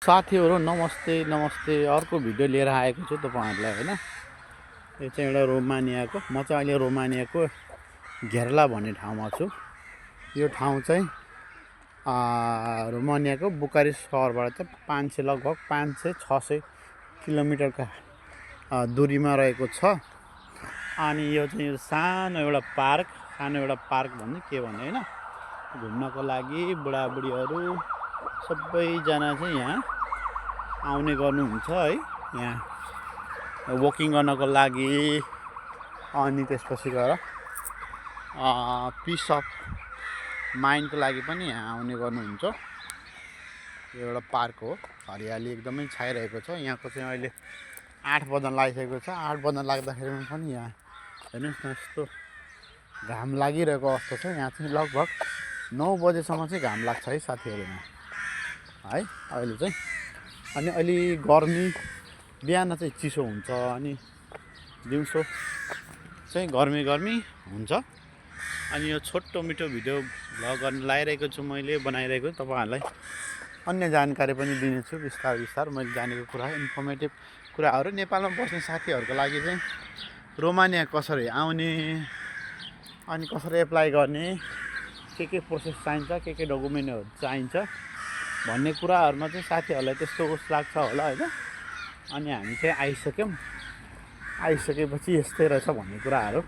साथीहरू नमस्ते नमस्ते। अर्को भिडियो लिएर आएको छु तपाईहरुलाई हैन। यो चाहिँ एउटा रोमानियाको, म चाहिँ अहिले रोमानियाको घेरला भन्ने ठाउँमा छु। यो ठाउँ चाहिँ रोमानियाको बुकारेस्ट सहरबाट चाहिँ लगभग 500-600 किलोमिटरका दूरीमा रहेको छ। अनि यो चाहिँ सानो एउटा पार्क भन्ने के भन्ने हैन, घुम्नको लागि बुढाबुढीहरू सबैजना चाहिँ यहाँ आउने गर्नुहुन्छ है। यहाँ वकिङ गर्नको लागि अनि त्यसपछि गएर पिस अफ माइन्डको लागि पनि यहाँ आउने गर्नुहुन्छ। यो एउटा पार्क हो, हरियाली एकदमै छाइरहेको छ। यहाँको चाहिँ अहिले 8 बज्न लागिसकेको छ। 8 बज्न लाग्दाखेरिमा पनि यहाँ हेर्नुहोस् न, यस्तो घाम लागिरहेको अवस्था छ। यहाँ चाहिँ लगभग 9 बजेसम्म चाहिँ घाम लाग्छ है साथीहरू यहाँ है अहिले चाहिँ। अनि अलि गर्मी, बिहान चाहिँ चिसो हुन्छ अनि दिउँसो चाहिँ गर्मी हुन्छ। अनि यो छोटो मिठो भिडियो भ्लग गर्न लागिरहेको छु, मैले बनाइरहेको तपाईहरुलाई अन्य जानकारी पनि दिनेछु बिस्तार मैले जानेको कुरा, इन्फर्मेटिभ कुराहरू। नेपालमा बस्ने साथीहरूको लागि चाहिँ रोमानिया कसरी आउने अनि कसरी एप्लाई गर्ने, के प्रोसेस चाहिन्छ, के डकुमेन्टहरू चाहिन्छ भन्ने कुराहरुमा चाहिँ साथीहरुलाई त्यस्तो उस लाग्छ होला हैन। अनि हामी चाहिँ आइसकेपछि यस्तै रहेछ भन्ने कुराहरू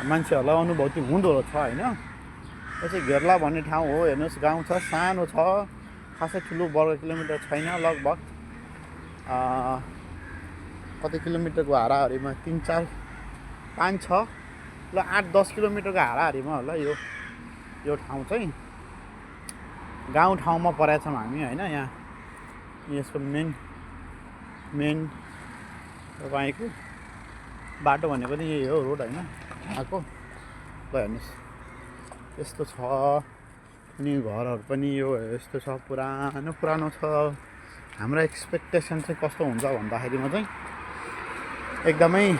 मान्छेहरुलाई अनुभूति हुँदो रहेछ हैन। यो चाहिँ घेरला भन्ने ठाउँ हो। हेर्नुस्, गाउँ छ, सानो छ, खासै ठुलो वर्ग किलोमिटर छैन। लगभग कति किलोमिटरको हाराहारीमा 3, 4, 5, 6 ल 8-10 किलोमिटरको हाराहारीमा होला यो ठाउँ चाहिँ। गाउँ ठाउँमा परेका छौँ हामी हैन। यहाँ यसको मेन तपाईको बाटो भनेको पनि यही हो, रोड हैन यहाँको। ल हेर्नुस्, यस्तो छ। अनि घरहरू पनि यो यस्तो छ, पुरानो छ। हाम्रो एक्सपेक्टेसन चाहिँ कस्तो हुन्छ भन्दाखेरिमा चाहिँ एकदमै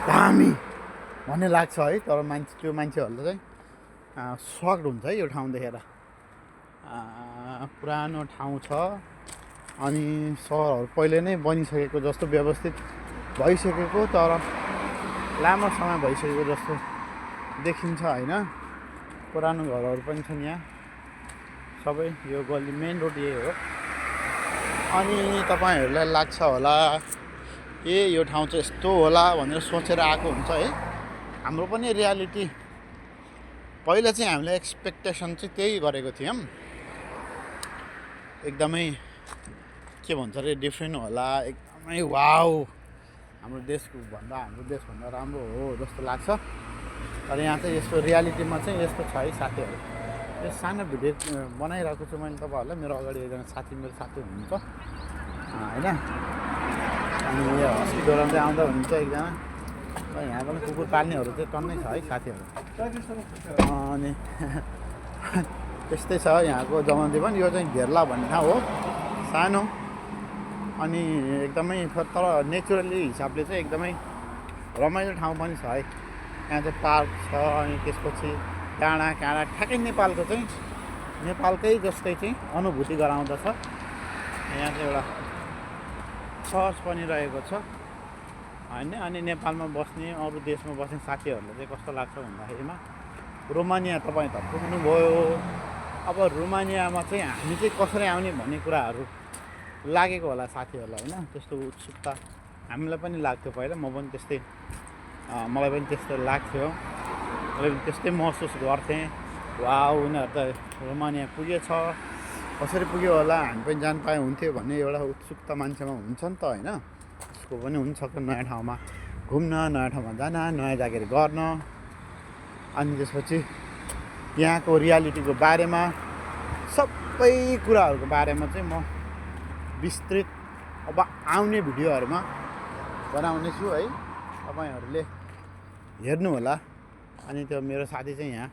दामी भन्ने लाग्छ है। तर त्यो मान्छेहरूले चाहिँ सक्ड हुन्छ है यो ठाउँ देखेर। पुरानो ठाउँ छ अनि सहरहरू पहिले नै बनिसकेको जस्तो, व्यवस्थित भइसकेको, तर लामो समय भइसकेको जस्तो देखिन्छ हैन। पुरानो घरहरू पनि छन् यहाँ सबै। यो गल्ली मेन रोड यही हो। अनि तपाईहरुलाई लाग्छ होला यो ठाउँ चाहिँ यस्तो होला भनेर सोचेर आएको हुन्छ है। हाम्रो पनि रियालिटी पहिला चाहिँ हामीले एक्सपेक्टेसन चाहिँ त्यही गरेको थियौँ, एकदमै के भन्छ रे, डिफ्रेन्ट होला, एकदमै वाउ, हाम्रो देशभन्दा राम्रो हो जस्तो लाग्छ। तर यहाँ चाहिँ यस्तो रियालिटीमा चाहिँ यस्तो छ है साथीहरू। यो सानो भिडियो बनाइरहेको छु मैले तपाईहरुलाई। मेरो अगाडि एकजना मेरो साथी हुनुहुन्छ हैन। अनि यो हस्की डोराउँदै आउँदा हुनुहुन्छ एकजना। यहाँ पनि कुकुर पाल्नेहरू चाहिँ टन्नै छ है साथीहरू। अनि त्यस्तै छ यहाँको जमानदी पनि। यो चाहिँ घेरला भन्ने ठाउँ हो, सानो अनि एकदमै, तर नेचुरली हिसाबले चाहिँ एकदमै रमाइलो ठाउँ पनि छ है। यहाँ चाहिँ पार्क छ अनि त्यसपछि डाँडा काँडा, ठ्याक्कै नेपालकै जस्तै चाहिँ अनुभूति गराउँदछ। यहाँ चाहिँ एउटा चर्च पनि रहेको छ हैन। अनि नेपालमा बस्ने, अरू देशमा बस्ने साथीहरूलाई चाहिँ कस्तो लाग्छ भन्दाखेरिमा, रोमानिया तपाईँ त पुग्नुभयो, अब रोमानियामा चाहिँ हामी चाहिँ कसरी आउने भन्ने कुराहरू लागेको होला साथीहरूलाई हैन। त्यस्तो उत्सुकता हामीलाई पनि लाग्थ्यो पहिला। मलाई पनि त्यस्तो लाग्थ्यो, मैले पनि त्यस्तै महसुस गर्थेँ। वाउ, उनीहरू त रोमानिया पुगेछ, कसरी पुग्यो होला, हामी पनि जान पाए हुन्थ्यो भन्ने एउटा उत्सुकता मान्छेमा हुन्छ नि त हैन। त्यसको पनि हुन्छ नयाँ ठाउँमा घुम्न, नयाँ ठाउँमा जान, नयाँ जागिर गर्न। अनि त्यसपछि यहाँको रियालिटीको बारेमा, सबै कुराहरूको बारेमा चाहिँ म विस्तृत अब आउने भिडियोहरूमा बनाउने छु है। तपाईहरुले हेर्नु होला। अनि त्यो मेरो साथी चाहिँ यहाँ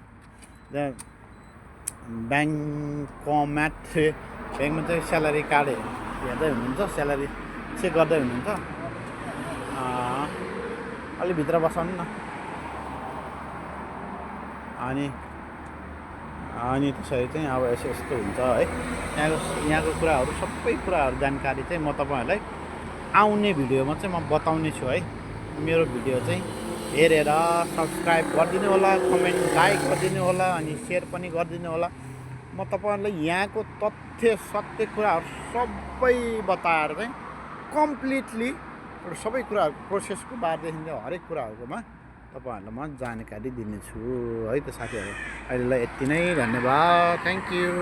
ब्याङ्कमा चाहिँ स्यालेरी कार्ड हेर्दै हुनुहुन्छ, स्यालेरी चेक गर्दै हुनुहुन्छ। अलि भित्र बसाउनु न। अनि अनि त्यसरी चाहिँ अब यसो यस्तो हुन्छ है। यहाँको कुराहरू सबै कुराहरू जानकारी चाहिँ म तपाईँहरूलाई आउने भिडियोमा चाहिँ म बताउने छु है। मेरो भिडियो चाहिँ हेरेर सब्सक्राइब गरिदिनु होला, कमेन्ट लाइक गरिदिनु होला, अनि सेयर पनि गरिदिनु होला। म तपाईँहरूलाई यहाँको तथ्य सत्य कुराहरू सबै बताएर चाहिँ कम्प्लिटली सबै कुराहरू प्रोसेसको बारेदेखि चाहिँ हरेक कुराहरूकोमा तपाईँहरूलाई म जानकारी दिनेछु है त साथीहरू। अहिलेलाई यति नै, धन्यवाद, थ्याङ्क यू।